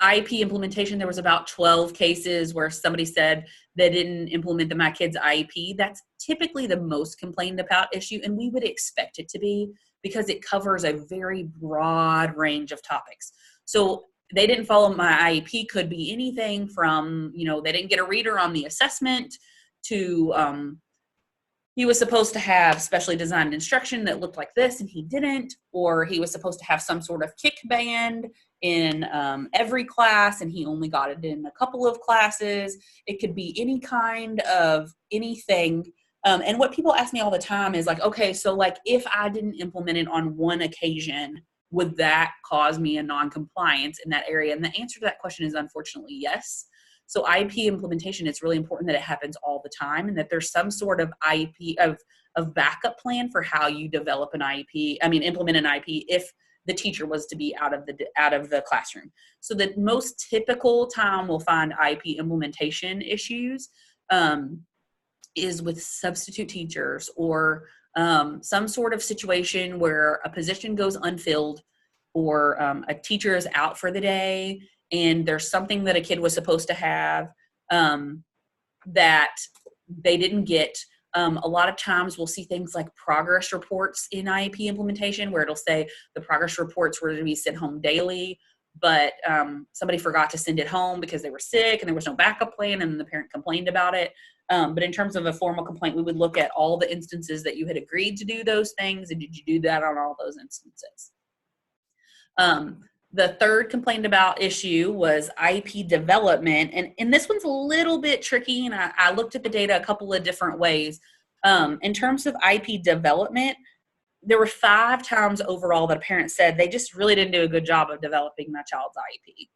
IEP implementation, there was about 12 cases where somebody said they didn't implement my kid's IEP. That's typically the most complained about issue, and we would expect it to be because it covers a very broad range of topics. So they didn't follow my IEP could be anything from, you know, they didn't get a reader on the assessment to he was supposed to have specially designed instruction that looked like this and he didn't, or he was supposed to have some sort of kick band in every class and he only got it in a couple of classes. It could be any kind of anything. And what people ask me all the time is like, okay, so like if I didn't implement it on one occasion, would that cause me a non-compliance in that area? And the answer to that question is unfortunately yes. So IEP implementation, it's really important that it happens all the time and that there's some sort of IEP of backup plan for how you develop an IEP, implement an IEP if the teacher was to be out of the classroom. So the most typical time we'll find IEP implementation issues is with substitute teachers or some sort of situation where a position goes unfilled or a teacher is out for the day and there's something that a kid was supposed to have that they didn't get. A lot of times we'll see things like progress reports in IEP implementation where it'll say the progress reports were to be sent home daily, but somebody forgot to send it home because they were sick and there was no backup plan and the parent complained about it. But in terms of a formal complaint, we would look at all the instances that you had agreed to do those things, and did you do that on all those instances? The third complained about issue was IEP development, and this one's a little bit tricky, and I looked at the data a couple of different ways. In terms of IEP development, there were 5 times overall that a parent said they just really didn't do a good job of developing my child's IEP.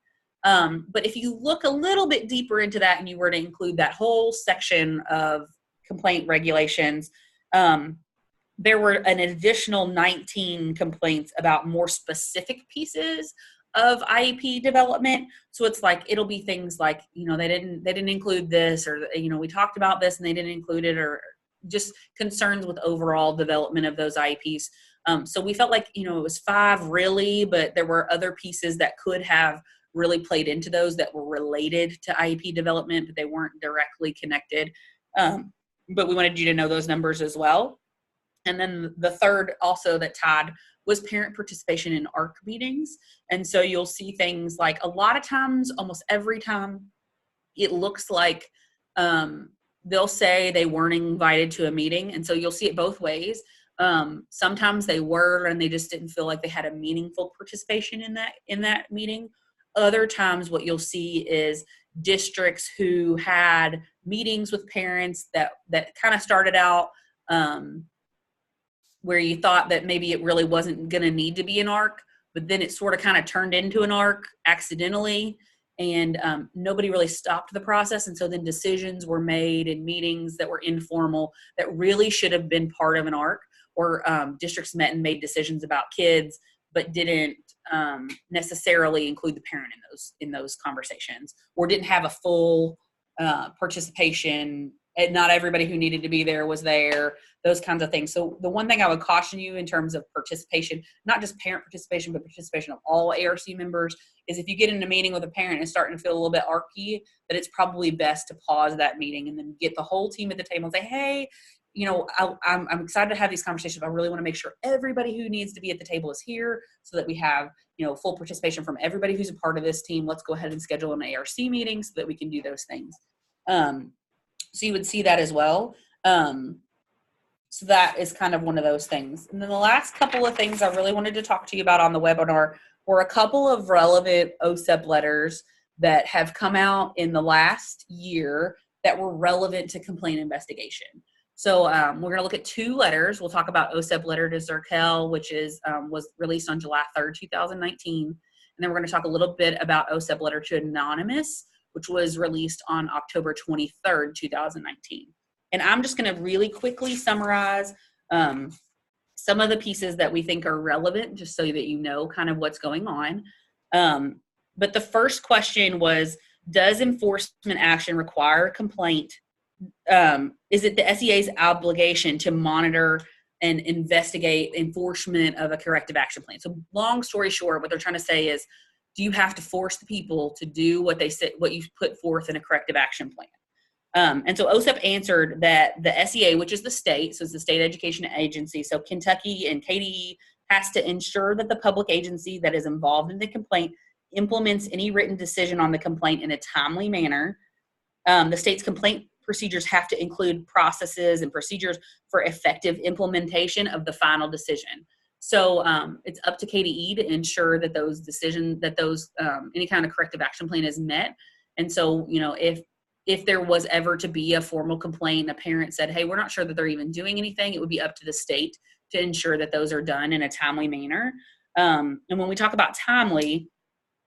But if you look a little bit deeper into that and you were to include that whole section of complaint regulations, there were an additional 19 complaints about more specific pieces of IEP development. So it's like, it'll be things like, you know, they didn't include this, or, you know, we talked about this and they didn't include it, or just concerns with overall development of those IEPs. So we felt like, you know, it was 5 really, but there were other pieces that could have really played into those that were related to IEP development, but they weren't directly connected. But we wanted you to know those numbers as well. And then the third also that tied was parent participation in ARC meetings. And so you'll see things like a lot of times, almost every time, it looks like they'll say they weren't invited to a meeting. And so you'll see it both ways. Sometimes they were, and they just didn't feel like they had a meaningful participation in that meeting. Other times what you'll see is districts who had meetings with parents that kind of started out where you thought that maybe it really wasn't going to need to be an ARC, but then it sort of kind of turned into an ARC accidentally, and nobody really stopped the process. And so then decisions were made in meetings that were informal that really should have been part of an ARC, or districts met and made decisions about kids, but didn't necessarily include the parent in those conversations, or didn't have a full participation and not everybody who needed to be there was there, those kinds of things. So the one thing I would caution you in terms of participation, not just parent participation, but participation of all ARC members, is if you get in a meeting with a parent and starting to feel a little bit archy, that it's probably best to pause that meeting and then get the whole team at the table and say, hey, I'm excited to have these conversations, but I really want to make sure everybody who needs to be at the table is here so that we have, full participation from everybody who's a part of this team. Let's go ahead and schedule an ARC meeting so that we can do those things. So you would see that as well. So that is kind of one of those things. And then the last couple of things I really wanted to talk to you about on the webinar were a couple of relevant OSEP letters that have come out in the last year that were relevant to complaint investigation. So we're going to look at two letters. We'll talk about OSEP letter to Zirkel, which was released on July 3rd, 2019. And then we're going to talk a little bit about OSEP letter to Anonymous, which was released on October 23rd, 2019. And I'm just going to really quickly summarize some of the pieces that we think are relevant, just so that you know kind of what's going on. But the first question was, does enforcement action require a complaint? Is it the SEA's obligation to monitor and investigate enforcement of a corrective action plan? So long story short, what they're trying to say is, do you have to force the people to do what they said, what you put forth in a corrective action plan? And so OSEP answered that the SEA, which is the state, so it's the state education agency, so Kentucky and KDE has to ensure that the public agency that is involved in the complaint implements any written decision on the complaint in a timely manner. The state's complaint procedures have to include processes and procedures for effective implementation of the final decision. So it's up to KDE to ensure that those decisions, that those any kind of corrective action plan is met. And so, if there was ever to be a formal complaint, and a parent said, hey, we're not sure that they're even doing anything, it would be up to the state to ensure that those are done in a timely manner. And when we talk about timely,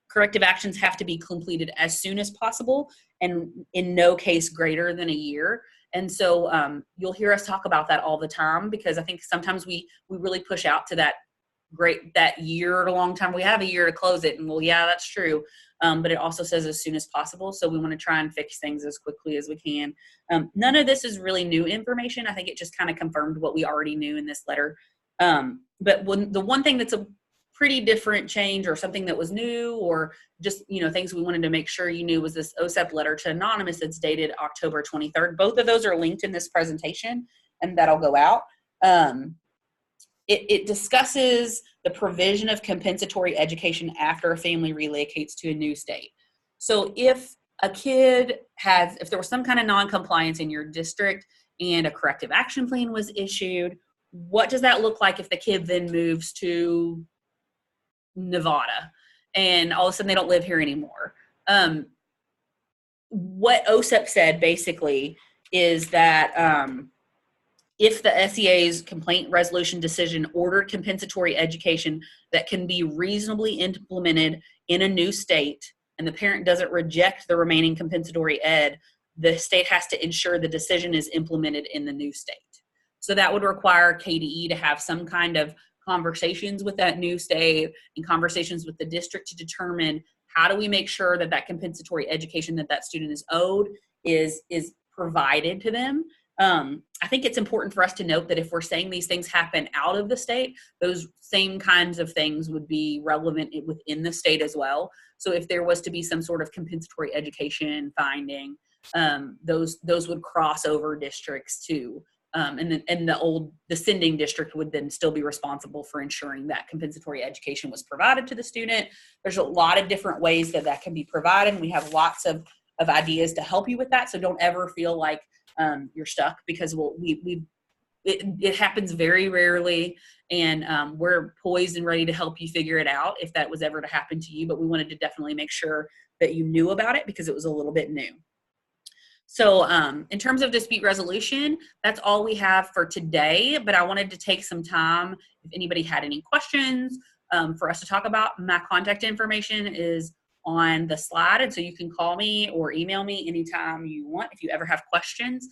corrective actions have to be completed as soon as possible and in no case greater than a year. And so you'll hear us talk about that all the time, because I think sometimes we really push out to that year or a long time. We have a year to close it, and well, yeah, that's true. But it also says as soon as possible. So we want to try and fix things as quickly as we can. None of this is really new information. I think it just kind of confirmed what we already knew in this letter. But the one thing that's a pretty different change, or something that was new, or just, things we wanted to make sure you knew, was this OSEP letter to Anonymous that's dated October 23rd. Both of those are linked in this presentation, and that'll go out. It discusses the provision of compensatory education after a family relocates to a new state. So if there was some kind of non-compliance in your district and a corrective action plan was issued, what does that look like if the kid then moves to Nevada and all of a sudden they don't live here anymore? What OSEP said basically is that if the SEA's complaint resolution decision ordered compensatory education that can be reasonably implemented in a new state, and the parent doesn't reject the remaining compensatory ed, the state has to ensure the decision is implemented in the new state. So that would require KDE to have some kind of conversations with that new state and conversations with the district to determine, how do we make sure that that compensatory education that student is owed is provided to them. I think it's important for us to note that if we're saying these things happen out of the state, those same kinds of things would be relevant within the state as well. So if there was to be some sort of compensatory education finding, those would cross over districts too. And the sending district would then still be responsible for ensuring that compensatory education was provided to the student. There's a lot of different ways that can be provided, and we have lots of ideas to help you with that. So don't ever feel like you're stuck, because it happens very rarely, and we're poised and ready to help you figure it out if that was ever to happen to you. But we wanted to definitely make sure that you knew about it, because it was a little bit new. So in terms of dispute resolution, that's all we have for today, but I wanted to take some time, if anybody had any questions for us to talk about. My contact information is on the slide, and so you can call me or email me anytime you want if you ever have questions.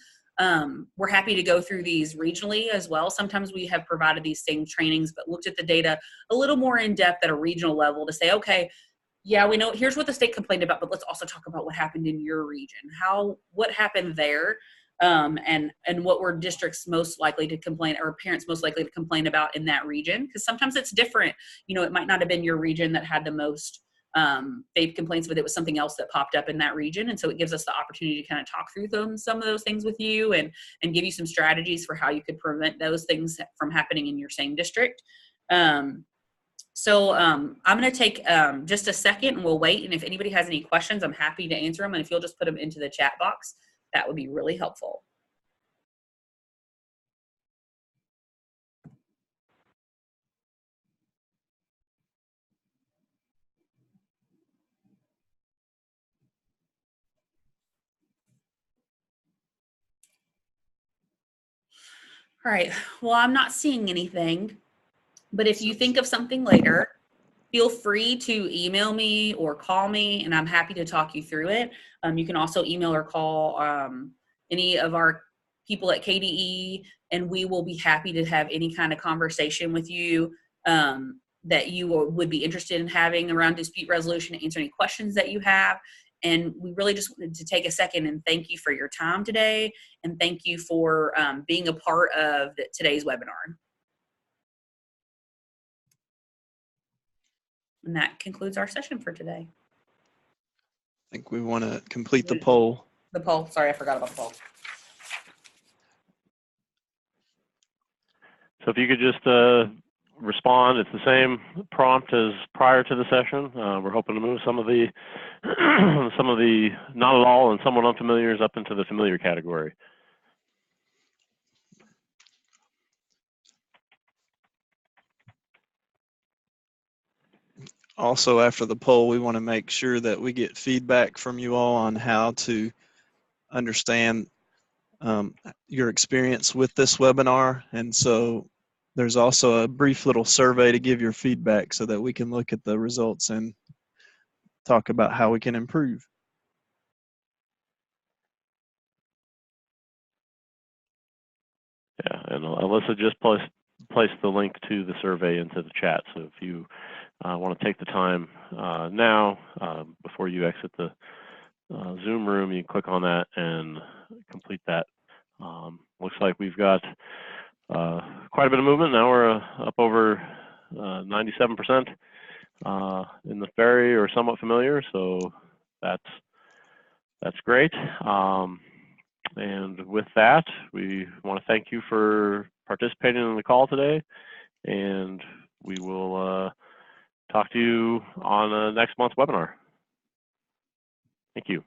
We're happy to go through these regionally as well. Sometimes we have provided these same trainings, but looked at the data a little more in depth at a regional level to say, okay, yeah, we know, here's what the state complained about, but let's also talk about what happened in your region. What happened there? and what were districts most likely to complain, or parents most likely to complain about in that region. Because sometimes it's different. You know, it might not have been your region that had the most vape complaints, but it was something else that popped up in that region. And so it gives us the opportunity to kind of talk through some of those things with you, and give you some strategies for how you could prevent those things from happening in your same district. I'm going to take just a second, and we'll wait. And if anybody has any questions, I'm happy to answer them. And if you'll just put them into the chat box, that would be really helpful. All right. Well, I'm not seeing anything, but if you think of something later, feel free to email me or call me, and I'm happy to talk you through it. You can also email or call any of our people at KDE, and we will be happy to have any kind of conversation with you that you would be interested in having around dispute resolution, answer any questions that you have. And we really just wanted to take a second and thank you for your time today, and thank you for being a part of today's webinar. And that concludes our session for today. I think we want to complete the poll. The poll. Sorry, I forgot about the poll. So if you could just respond, it's the same prompt as prior to the session. We're hoping to move some of the not at all and somewhat unfamiliars up into the familiar category. Also, after the poll, we want to make sure that we get feedback from you all on how to understand your experience with this webinar. And so there's also a brief little survey to give your feedback so that we can look at the results and talk about how we can improve. Yeah, and Alyssa just placed the link to the survey into the chat. So if you want to take the time now, before you exit the Zoom room, you can click on that and complete that. Looks like we've got quite a bit of movement. Now we're up over 97% in the very or somewhat familiar, so that's great. And with that, we want to thank you for participating in the call today, and we will talk to you on next month's webinar. Thank you.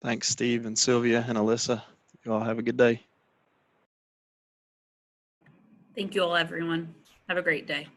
Thanks, Steve and Sylvia and Alyssa. You all have a good day. Thank you all, everyone. Have a great day.